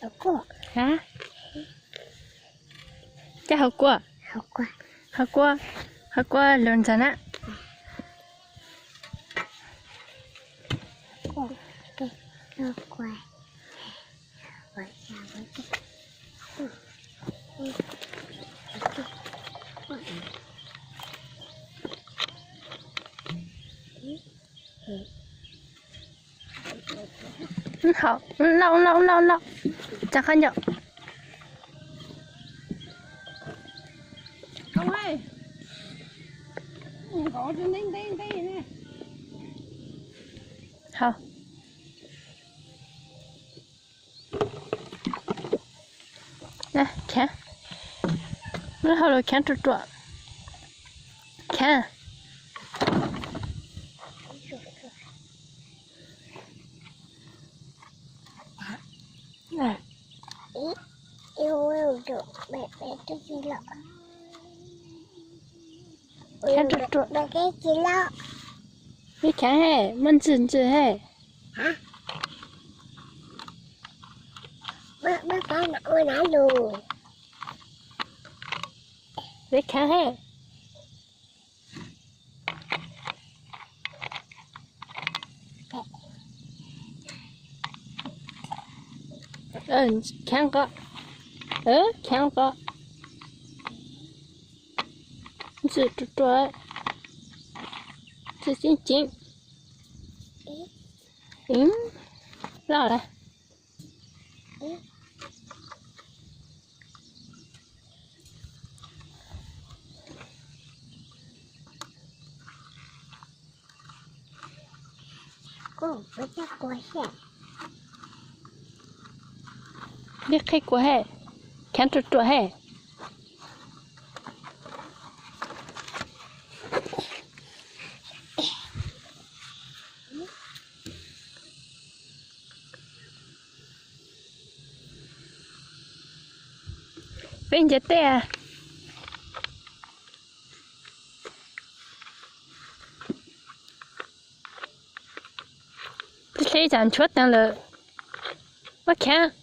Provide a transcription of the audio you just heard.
好过啊？这好过？好过好过？好过轮着呢？过对好乖，我想我这好，捞，再看着。Không ơi, có trên đây nè. 好。来看，我好了看这多，看。来，我有种妹妹自己了，看这多，妹妹自己了你看嘿，蛮真嘿。啊！我拿路，你看嘿。看个，看个，这多，这紧，绕来。我叫国线，你开过嘿，看这多嘿。被人家带。这谁家车灯了？我看。